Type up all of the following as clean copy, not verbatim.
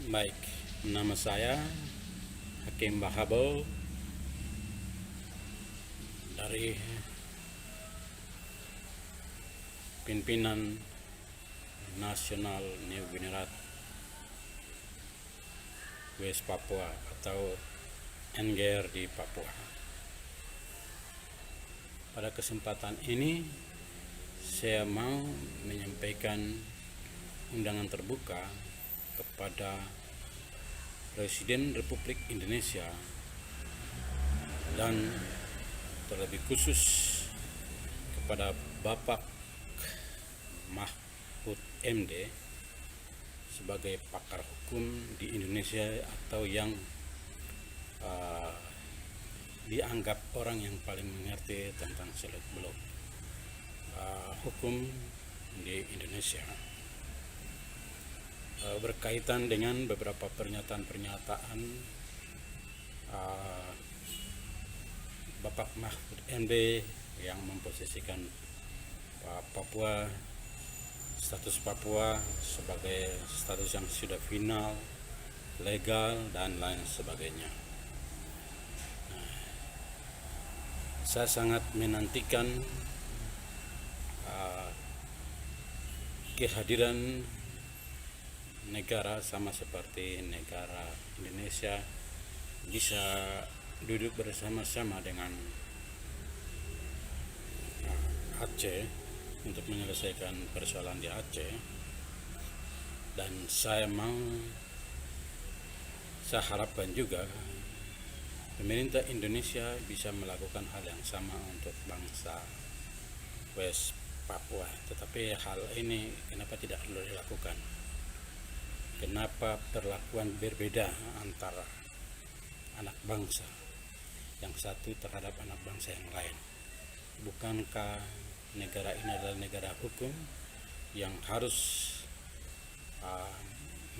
Baik, nama saya Hakim Bahabo dari pimpinan Nasional New Guinea West Papua atau NGR di Papua. Pada kesempatan ini saya mau menyampaikan undangan terbuka kepada Presiden Republik Indonesia dan terlebih khusus kepada Bapak Mahfud MD sebagai pakar hukum di Indonesia atau yang dianggap orang yang paling mengerti tentang seluk-beluk hukum di Indonesia, berkaitan dengan beberapa pernyataan-pernyataan Bapak Mahfud MD yang memposisikan status Papua sebagai status yang sudah final, legal, dan lain sebagainya. Saya sangat menantikan kehadiran negara sama seperti negara Indonesia bisa duduk bersama-sama dengan Aceh untuk menyelesaikan persoalan di Aceh, dan saya harapkan juga pemerintah Indonesia bisa melakukan hal yang sama untuk bangsa West Papua. Tetapi hal ini kenapa tidak perlu dilakukan? Kenapa perlakuan berbeda antara anak bangsa yang satu terhadap anak bangsa yang lain? Bukankah negara ini adalah negara hukum yang harus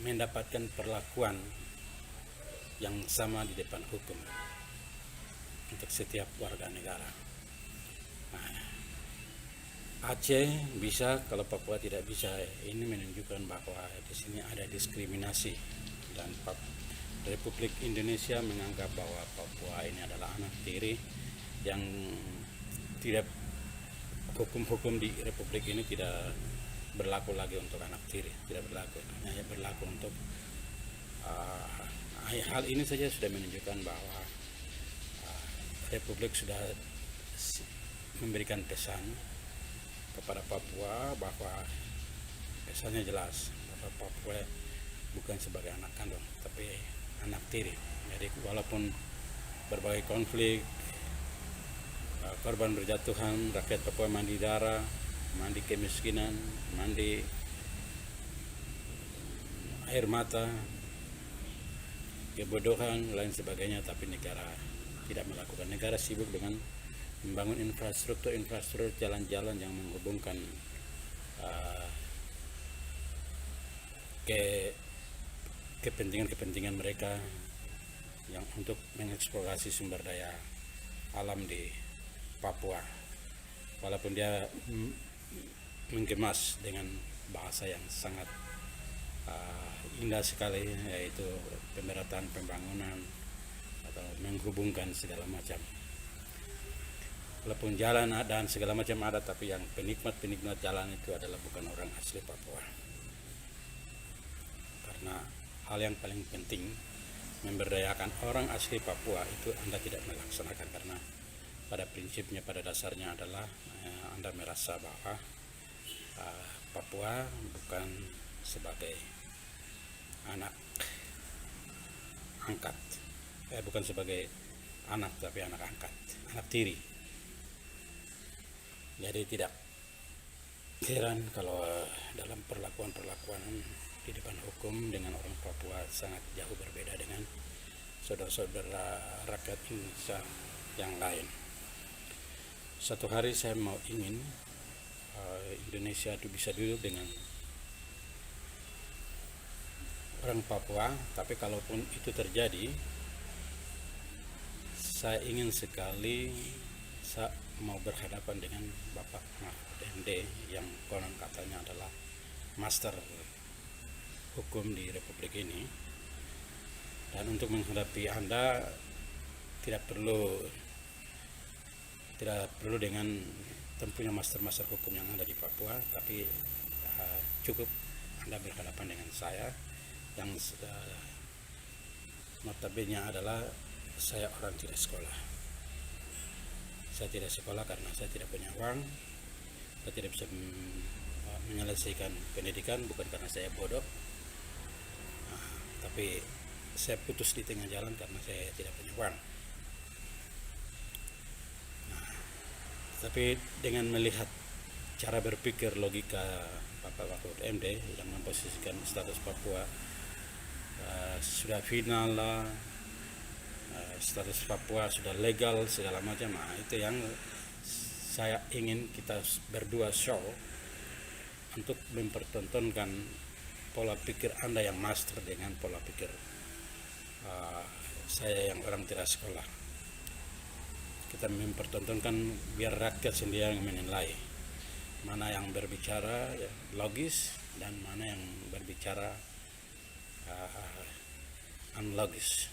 mendapatkan perlakuan yang sama di depan hukum untuk setiap warga negara? Aceh bisa, kalau Papua tidak bisa. Ini menunjukkan bahwa di sini ada diskriminasi, dan Republik Indonesia menganggap bahwa Papua ini adalah anak tiri yang tidak, hukum-hukum di Republik ini tidak berlaku lagi untuk anak tiri, tidak berlaku, hanya berlaku untuk hal ini saja sudah menunjukkan bahwa Republik sudah memberikan pesan kepada Papua bahwa pesannya jelas bahwa Papua bukan sebagai anak kandung tapi anak tiri. Jadi walaupun berbagai konflik, korban berjatuhan, rakyat Papua mandi darah, mandi kemiskinan, mandi air mata, kebodohan, lain sebagainya, tapi negara tidak melakukan. Negara sibuk dengan membangun infrastruktur jalan-jalan yang menghubungkan kepentingan mereka yang untuk mengeksplorasi sumber daya alam di Papua, walaupun dia menggemas dengan bahasa yang sangat indah sekali, yaitu pemerataan pembangunan atau menghubungkan segala macam. Walaupun jalan dan segala macam ada, tapi yang penikmat jalan itu adalah bukan orang asli Papua. Karena hal yang paling penting, memberdayakan orang asli Papua itu Anda tidak melaksanakan, karena pada prinsipnya, pada dasarnya adalah Anda merasa bahwa Papua bukan sebagai anak angkat, bukan sebagai anak, tapi anak angkat, anak tiri. Jadi tidak heran kalau dalam perlakuan di depan hukum dengan orang Papua sangat jauh berbeda dengan saudara-saudara rakyat Indonesia yang lain. Satu hari saya ingin Indonesia itu bisa duduk dengan orang Papua, tapi kalaupun itu terjadi, saya ingin sekali mau berhadapan dengan Bapak Mahfud MD yang konon katanya adalah master hukum di Republik ini, Dan untuk menghadapi Anda tidak perlu dengan tentunya master hukum yang ada di Papua, tapi cukup Anda berhadapan dengan saya yang notabene adalah saya orang tidak sekolah. Saya tidak sekolah karena saya tidak punya uang, saya tidak bisa menyelesaikan pendidikan, bukan karena saya bodoh, tapi saya putus di tengah jalan karena saya tidak punya uang. Tapi dengan melihat cara berpikir logika Bapak Mahfud MD yang memposisikan status Papua sudah final lah, status Papua sudah legal segala macam, itu yang saya ingin kita berdua show untuk mempertontonkan pola pikir Anda yang master dengan pola pikir saya yang orang tidak sekolah. Kita mempertontonkan biar rakyat sendiri yang menilai mana yang berbicara logis dan mana yang berbicara unlogis.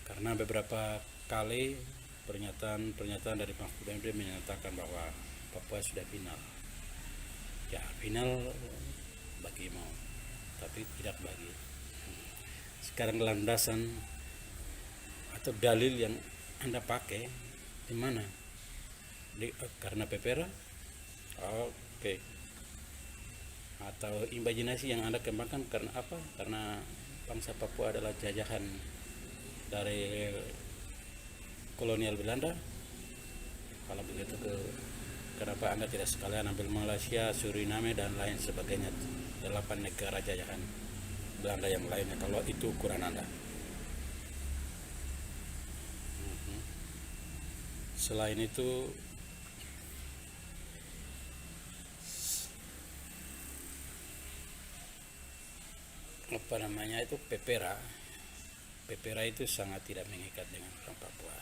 Karena beberapa kali pernyataan dari Mahfud MD menyatakan bahwa Papua sudah final. Ya, final bagi mau, tapi tidak bagi. Sekarang landasan atau dalil yang Anda pakai di mana? Karena PPRA? Oke. Atau imajinasi yang Anda kembangkan karena apa? Karena bangsa Papua adalah jajahan dari kolonial Belanda. Kalau begitu kenapa Anda tidak sekalian ambil Malaysia, Suriname dan lain sebagainya, 8 negara jajahan Belanda yang lainnya, kalau itu ukuran Anda. Selain itu itu PPRA itu sangat tidak mengikat dengan orang Papua.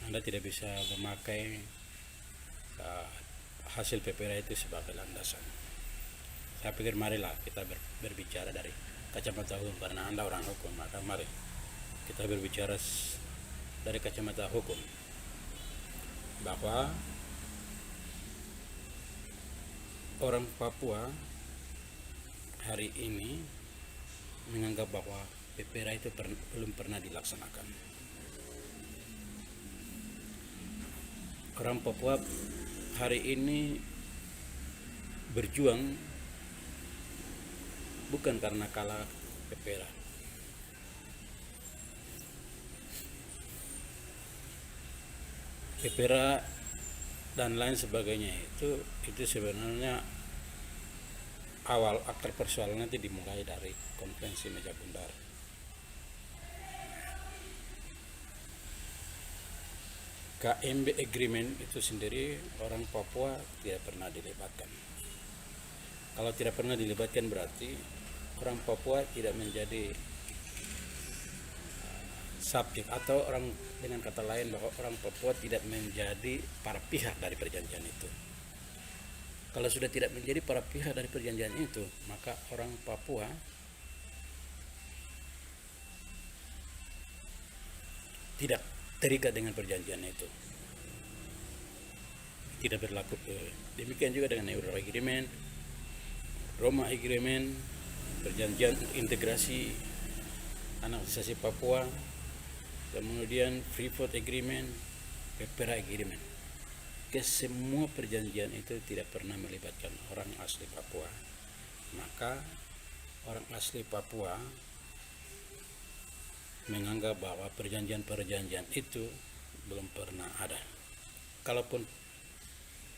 Anda tidak bisa memakai hasil PPRA itu sebagai landasan. Saya pikir marilah kita berbicara dari kacamata hukum, karena Anda orang hukum, maka mari kita berbicara dari kacamata hukum bahwa orang Papua hari ini menganggap bahwa PPRA itu belum pernah dilaksanakan. Orang Papua hari ini berjuang bukan karena kalah PPRA. PPRA dan lain sebagainya itu sebenarnya awal akar persoalannya itu dimulai dari konvensi Meja Bundar. KMB Agreement itu sendiri orang Papua tidak pernah dilibatkan. Kalau tidak pernah dilibatkan berarti orang Papua tidak menjadi subjek, atau orang dengan kata lain bahwa orang Papua tidak menjadi para pihak dari perjanjian itu. Kalau sudah tidak menjadi para pihak dari perjanjian itu, maka orang Papua tidak terikat dengan perjanjian itu, tidak berlaku. Demikian juga dengan Euro Agreement, Roma Agreement, perjanjian integrasi anektisasi Papua, kemudian Freeport Agreement, PPRA Agreement. Semua perjanjian itu tidak pernah melibatkan orang asli Papua. Maka orang asli Papua menganggap bahwa perjanjian-perjanjian itu belum pernah ada. Kalaupun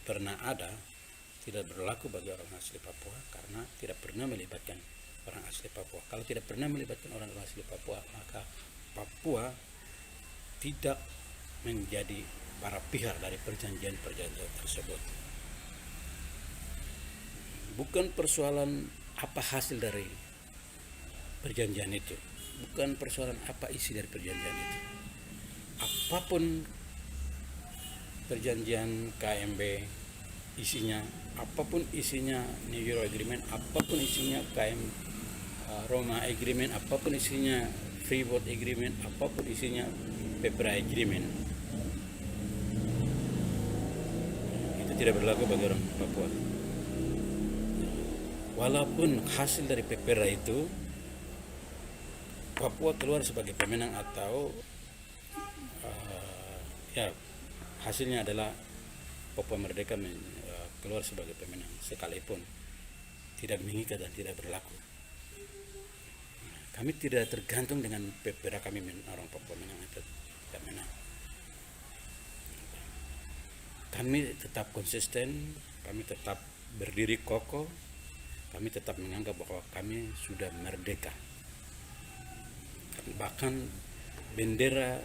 pernah ada, tidak berlaku bagi orang asli Papua karena tidak pernah melibatkan orang asli Papua. Kalau tidak pernah melibatkan orang asli Papua, maka Papua tidak menjadi para pihak dari perjanjian-perjanjian tersebut. Bukan persoalan apa hasil dari perjanjian itu, bukan persoalan apa isi dari perjanjian itu. Apapun perjanjian KMB isinya, apapun isinya New Euro Agreement, apapun isinya Roma Agreement, apapun isinya, Freeport Agreement, apapun isinya, PPRA Agreement, itu tidak berlaku bagi orang Papua. Walaupun hasil dari PPRA itu Papua keluar sebagai pemenang atau ya hasilnya adalah Papua merdeka keluar sebagai pemenang, sekalipun tidak mengikat dan tidak berlaku. Kami tidak tergantung dengan PPRA kami orang Papua menang atau tidak menang. Kami tetap konsisten, kami tetap berdiri kokoh, kami tetap menganggap bahwa kami sudah merdeka. Bahkan bendera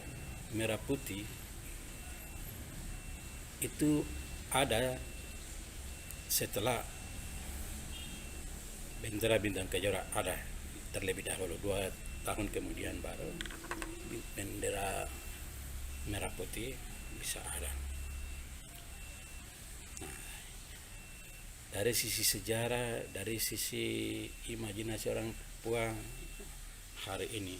merah putih itu ada setelah bendera bintang kejora, ada terlebih dahulu 2 tahun kemudian baru bendera merah putih bisa ada. Nah, dari sisi sejarah, dari sisi imajinasi orang Papua hari ini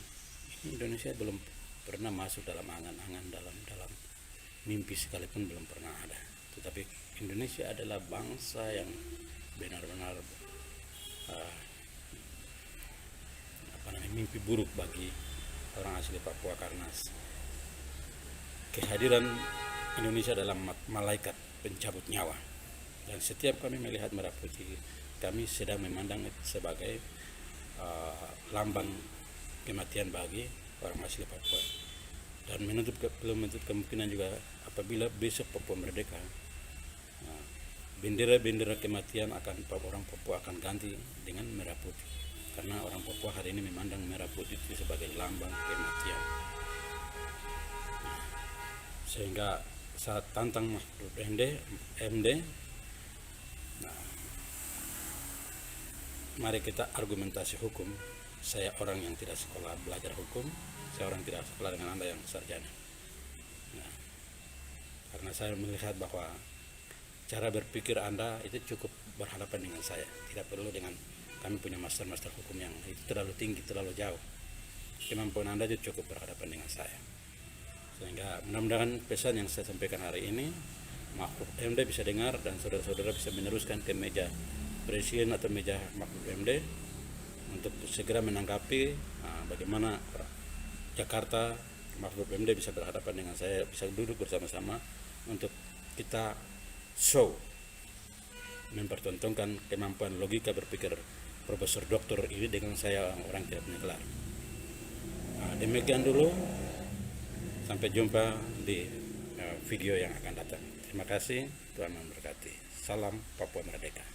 Indonesia belum pernah masuk dalam angan-angan, dalam mimpi sekalipun belum pernah ada. Tetapi Indonesia adalah bangsa yang benar-benar mimpi buruk bagi orang asli Papua, karena kehadiran Indonesia dalam malaikat pencabut nyawa. Dan setiap kami melihat merah putih, kami sedang memandang sebagai lambang kematian bagi orang asli Papua. Dan belum menutup kemungkinan juga apabila besok Papua merdeka, bendera-bendera kematian orang Papua akan ganti dengan merah putih, karena orang Papua hari ini memandang merah putih itu sebagai lambang kematian. Sehingga saat tantang Mahfud MD, mari kita argumentasi hukum. Saya orang yang tidak sekolah belajar hukum, saya orang tidak sekolah dengan Anda yang sarjana. Karena saya melihat bahwa cara berpikir Anda itu cukup berhadapan dengan saya, tidak perlu dengan kami punya master hukum yang itu terlalu tinggi, terlalu jauh. Kemampuan Anda itu cukup berhadapan dengan saya. Sehingga mudah-mudahan pesan yang saya sampaikan hari ini Mahfud MD bisa dengar, dan saudara-saudara bisa meneruskan ke meja presiden atau meja Mahfud MD untuk segera menanggapi bagaimana Jakarta Mahfud MD bisa berhadapan dengan saya, bisa duduk bersama-sama untuk kita show mempertontonkan kemampuan logika berpikir Profesor Doktor ini dengan saya orang tidak punya gelar. Demikian dulu, sampai jumpa di video yang akan datang. Terima kasih, Tuhan memberkati. Salam Papua Merdeka.